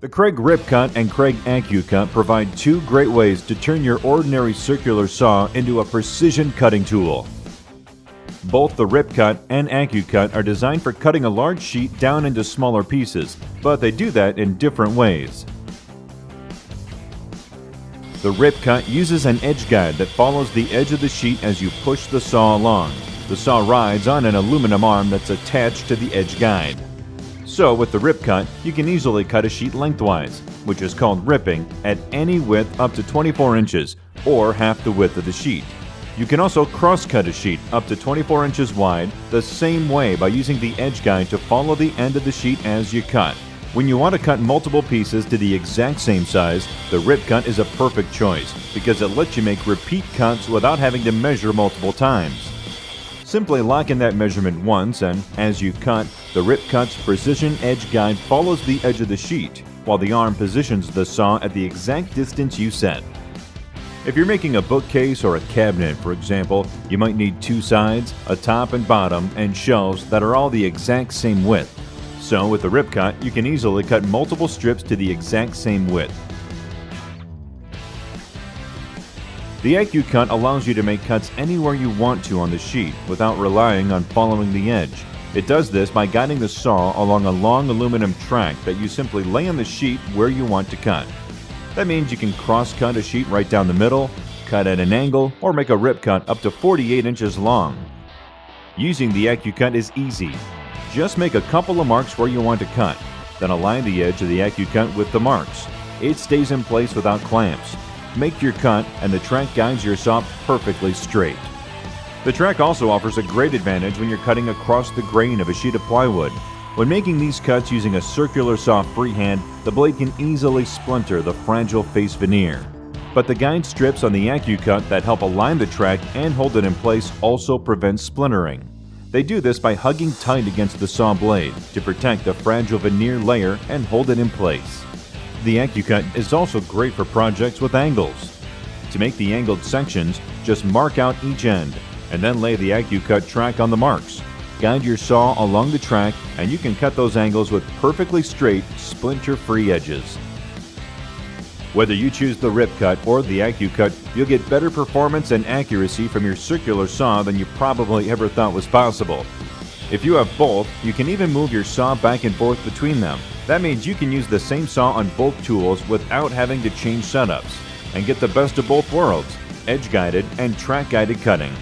The KREG Rip Cut and KREG AccuCut provide two great ways to turn your ordinary circular saw into a precision cutting tool. Both the Rip Cut and AccuCut are designed for cutting a large sheet down into smaller pieces, but they do that in different ways. The Rip Cut uses an edge guide that follows the edge of the sheet as you push the saw along. The saw rides on an aluminum arm that's attached to the edge guide. So with the Rip Cut, you can easily cut a sheet lengthwise, which is called ripping, at any width up to 24 inches, or half the width of the sheet. You can also cross-cut a sheet up to 24 inches wide the same way by using the edge guide to follow the end of the sheet as you cut. When you want to cut multiple pieces to the exact same size, the Rip Cut is a perfect choice because it lets you make repeat cuts without having to measure multiple times. Simply lock in that measurement once, and as you cut, the Rip Cut's precision edge guide follows the edge of the sheet, while the arm positions the saw at the exact distance you set. If you're making a bookcase or a cabinet, for example, you might need two sides, a top and bottom, and shelves that are all the exact same width. So with the Rip Cut, you can easily cut multiple strips to the exact same width. The AccuCut allows you to make cuts anywhere you want to on the sheet without relying on following the edge. It does this by guiding the saw along a long aluminum track that you simply lay on the sheet where you want to cut. That means you can cross-cut a sheet right down the middle, cut at an angle, or make a Rip Cut up to 48 inches long. Using the AccuCut is easy. Just make a couple of marks where you want to cut, then align the edge of the AccuCut with the marks. It stays in place without clamps. Make your cut, and the track guides your saw perfectly straight. The track also offers a great advantage when you're cutting across the grain of a sheet of plywood. When making these cuts using a circular saw freehand, the blade can easily splinter the fragile face veneer. But the guide strips on the AccuCut that help align the track and hold it in place also prevent splintering. They do this by hugging tight against the saw blade to protect the fragile veneer layer and hold it in place. The AccuCut is also great for projects with angles. To make the angled sections, just mark out each end, and then lay the AccuCut track on the marks. Guide your saw along the track, and you can cut those angles with perfectly straight, splinter-free edges. Whether you choose the Rip Cut or the AccuCut, you'll get better performance and accuracy from your circular saw than you probably ever thought was possible. If you have both, you can even move your saw back and forth between them. That means you can use the same saw on both tools without having to change setups, and get the best of both worlds, edge-guided and track-guided cutting.